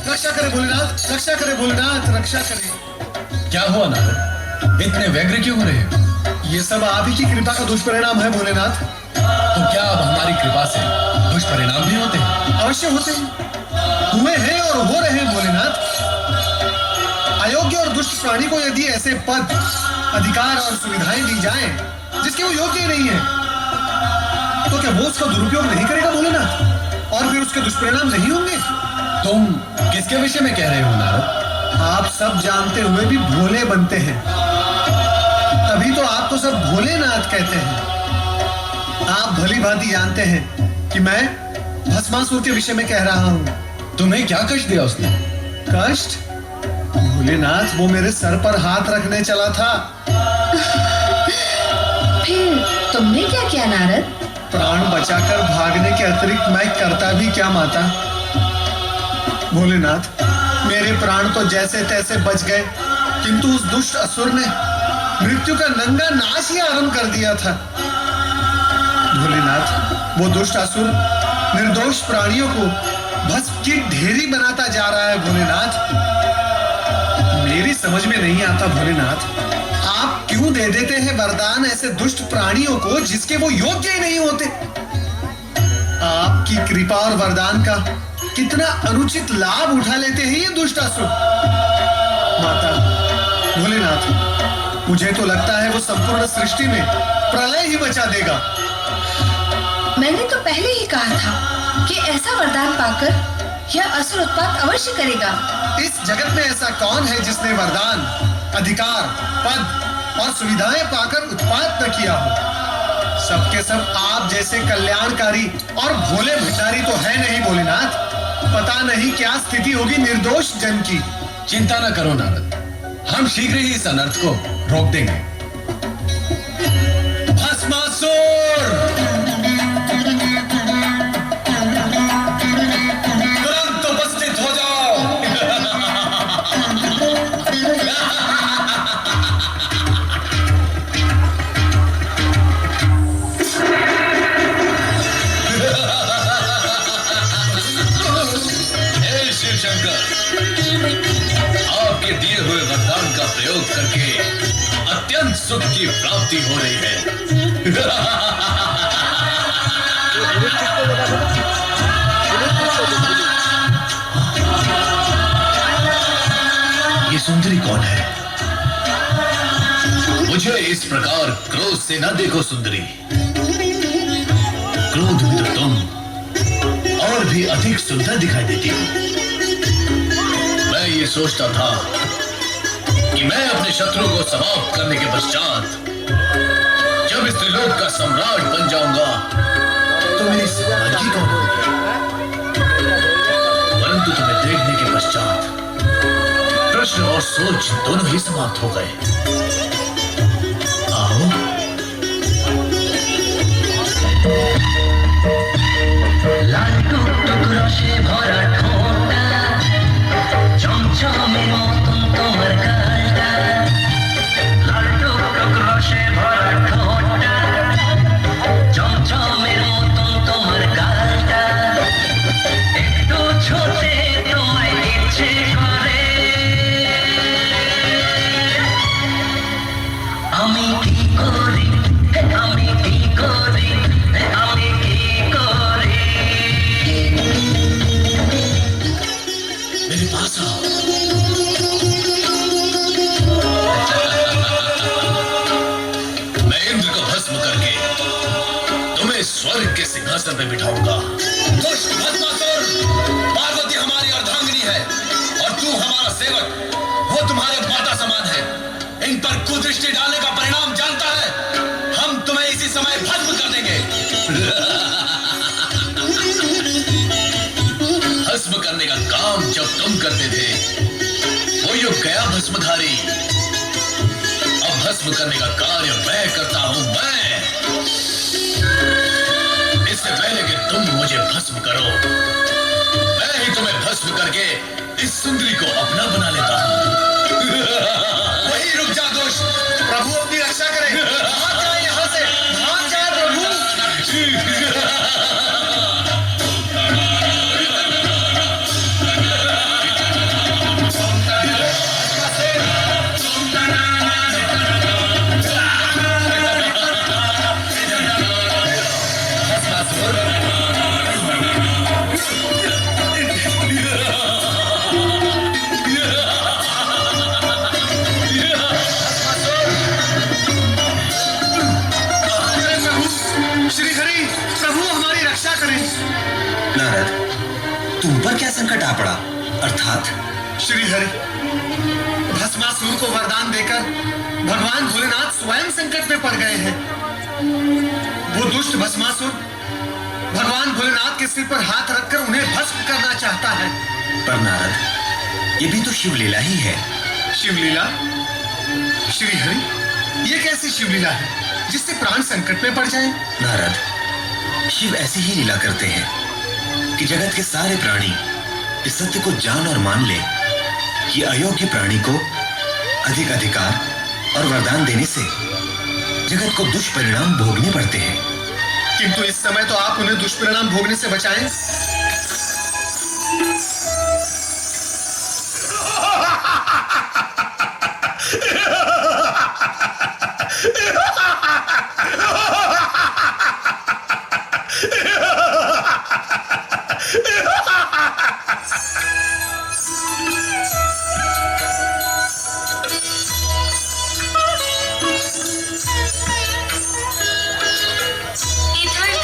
रक्षा करे भोलेनाथ, रक्षा करे भोलेनाथ, रक्षा करे। क्या हुआ नारद, इतने व्यग्र क्यों हो रहे हो? ये सब आप ही की कृपा का दुष्परिणाम है भोलेनाथ। तो क्या अब हमारी कृपा से दुष्परिणाम भी होते हैं? अवश्य होते हैं, हुए हैं और हो रहे हैं भोलेनाथ। अयोग्य और दुष्ट प्राणी को यदि ऐसे पद, अधिकार और सुविधाएं दी जाएं जिसके वो योग्य ही नहीं है, तो क्या वो उसका दुरुपयोग नहीं करेगा भोलेनाथ? और फिर उसके दुष्परिणाम नहीं होंगे? तुम किसके विषय में कह रहे हो नारद? आप सब जानते हुए भी भोले बनते हैं, तभी तो आपको सब भोलेनाथ कहते हैं। आप भली भांति जानते हैं कि मैं भस्मासुर के विषय में कह रहा हूं। तुम्हें क्या कष्ट दिया उसने? कष्ट? भोलेनाथ, वो मेरे सर पर हाथ रखने चला था। फिर तुमने क्या किया नारद? प्राण बचाकर भागने के अतिरिक्त मैं करता भी क्या माता? भोलेनाथ, मेरे प्राण तो जैसे तैसे बच गए, किंतु उस दुष्ट असुर ने मृत्यु का नंगा नाश ही आरंभ कर दिया था। भोलेनाथ, वो दुष्ट असुर निर्दोष प्राणियों को भस्म की ढेरी बनाता जा रहा है भोलेनाथ। मेरी समझ में नहीं आता भोलेनाथ, आप क्यों दे देते हैं वरदान ऐसे दुष्ट प्राणियों को जिसके वो योग्य ही नहीं होते? आपकी कृपा और वरदान का कितना अनुचित लाभ उठा लेते हैं ये दुष्ट असुर। माता, भोलेनाथ, मुझे तो लगता है वो संपूर्ण सृष्टि में प्रलय ही मचा देगा। मैंने तो पहले ही कहा था कि ऐसा वरदान पाकर यह असुर उत्पात अवश्य करेगा। इस जगत में ऐसा कौन है जिसने वरदान, अधिकार, पद और सुविधाएं पाकर उत्पात न किया हो? सबके सब आप जैसे कल्याणकारी और भोले भंडारी तो है नहीं भोलेनाथ। पता नहीं क्या स्थिति होगी निर्दोष जन की। चिंता न करो नारद, हम शीघ्र ही इस अनर्थ को रोक देंगे। भस्मासुर, तुरंत उपस्थित हो जाओ। हे शिव शंकर, आपके दिए हुए वरदान का प्रयोग करके अत्यंत सुख की प्राप्ति हो रही है। ये सुंदरी कौन है? मुझे इस प्रकार क्रोध से न देखो सुंदरी। क्रोध में तो तुम और भी अधिक सुंदर दिखाई देती हो। मैं ये सोचता था कि मैं अपने शत्रु को समाप्त करने के पश्चात जब इस त्रिलोक का सम्राट बन जाऊंगा तो मेरी सम्राज्ञी कौन होगी? परंतु तुम्हें देखने के पश्चात प्रश्न और सोच दोनों ही समाप्त हो गए। आओ। লাড্ডু টুকরো ভরা ঠোঁটা চমচমের মতন তোমার গালটা লাড্ডু টুকরো ভরা ঠোঁটা চমচমের মতন তোমার গালটা একটু ছোটে তোমায় ইচ্ছে করে আমি কি করি আমি কি করি আমি কি করি मेरे पास आओ। मैं इंद्र को भस्म करके तुम्हें स्वर्ग के सिंहासन पे बिठाऊंगा। दुष्ट भस्मासुर, पार्वती हमारी अर्धांगिनी है और तू हमारा सेवक, वो तुम्हारे माता समान है। इन पर कुदृष्टि डालने का परिणाम जानता है। हम तुम्हें इसी समय भस्म कर देंगे। भस्म करने का काम जब तुम करते थे वो युग गया भस्मधारी। अब भस्म करने का कार्य मैं करता हूं। मैं इससे पहले कि तुम मुझे भस्म करो, मैं ही तुम्हें भस्म करके इस सुंदरी को अपना बना लेता हूं। तुम पर क्या संकट आ पड़ा? अर्थात श्री हरि, भस्मासुर को वरदान देकर भगवान भोलेनाथ स्वयं संकट में पड़ गए हैं। वो दुष्ट भस्मासुर भगवान भोलेनाथ के सिर पर हाथ रखकर उन्हें भस्म करना चाहता है। पर नारद, ये भी तो शिवलीला ही है। शिवलीला? श्री हरि, ये कैसी शिवलीला है जिससे प्राण संकट में पड़ जाए? नारद, शिव ऐसी ही लीला करते हैं कि जगत के सारे प्राणी इस सत्य को जान और मान ले कि अयोग्य प्राणी को अधिक अधिकार और वरदान देने से जगत को दुष्परिणाम भोगने पड़ते हैं। किंतु इस समय तो आप उन्हें दुष्परिणाम भोगने से बचाएं।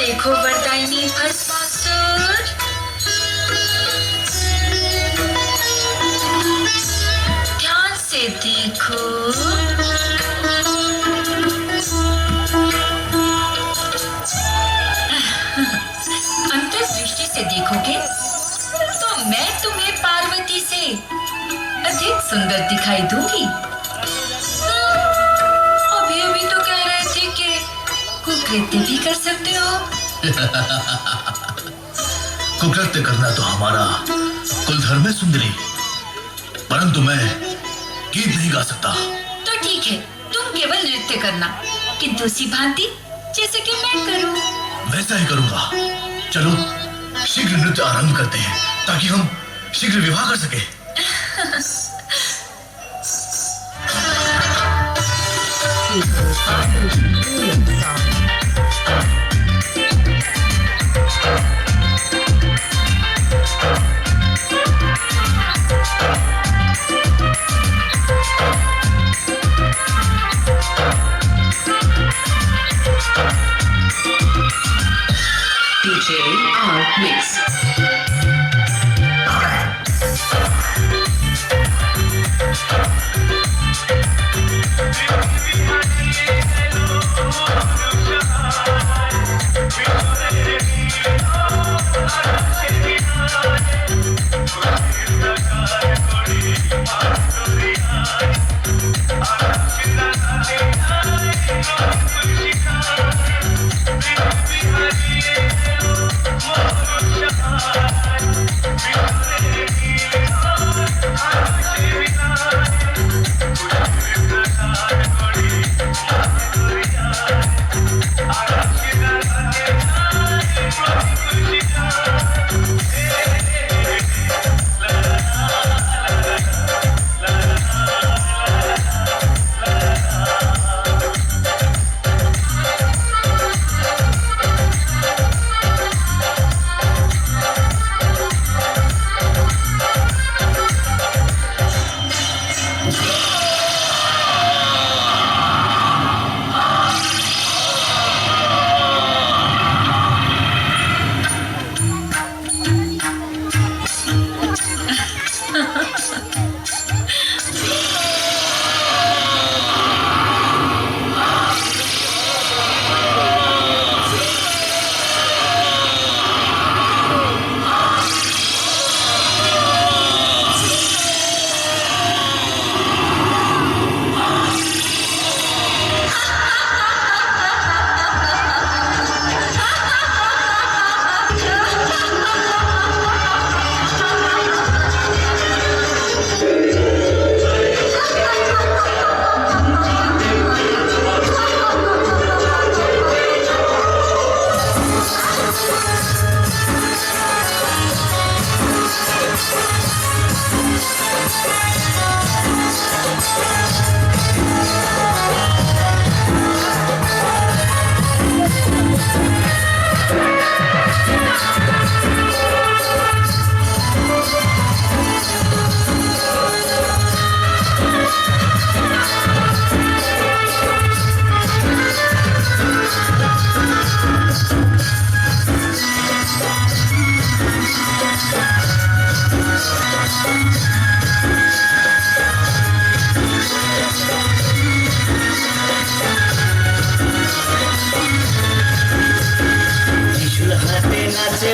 देखो वरदायिनी भस्मासुर, ध्यान से देखो। अंतर्दृष्टि से देखोगे तो मैं तुम्हें पार्वती से अधिक सुंदर दिखाई दूंगी। अभी अभी तो कह रहे थे कि कुकृत्य भी कर सकते हो। कुकृत्य करना तो हमारा कुल धर्म है सुंदरी, परंतु मैं गीत नहीं गा सकता। तो ठीक है, तुम केवल नृत्य करना, किंतु उसी भांति जैसे कि मैं करूं। वैसा ही करूंगा। चलो शीघ्र नृत्य आरंभ करते हैं ताकि हम शीघ्र विवाह कर सके। DJ R Mix. Hare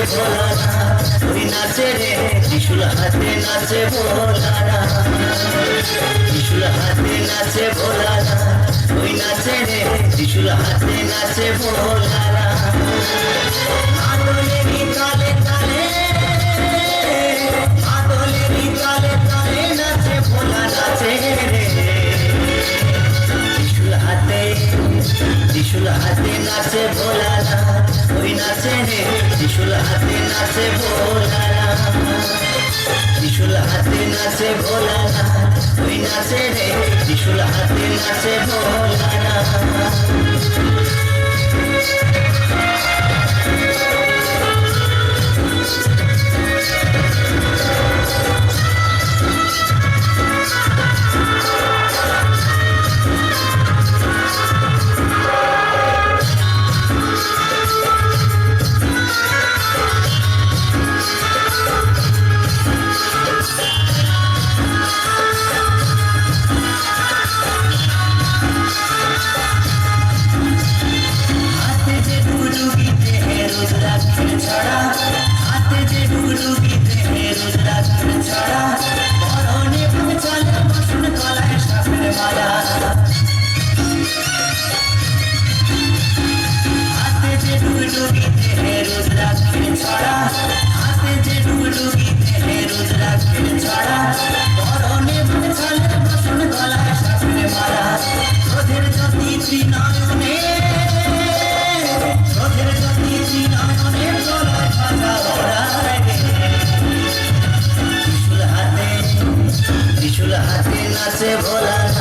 Bholanath ওই নাচে রে ত্রিশূল হাতে নাচে ভোলানাথ ত্রিশূল হাতে নাচে ভোলানাথ ওই নাচে রে ত্রিশূল হাতে নাচে ভোলানাথ আদলেরই তালে তালে আদলেরই তালে তালে নাচে ভোলা নাচে রে ত্রিশূল হাতে নাচে ভোলানাথ ওই নাচে রে ত্রিশূল হাতে নাচে ভোলানাথ ত্রিশূল হাতে নাচে ভোলানাথ ওই নাচে রে ত্রিশূল হাতে নাচে ভোলানাথ নাচে ভোলানাথ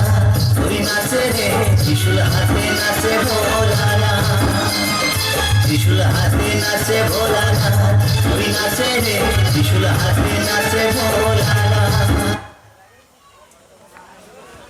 ওই নাচে রে ত্রিশূল হাতে নাচে ভোলানাথ ত্রিশূল হাতে নাচে ভোলানাথ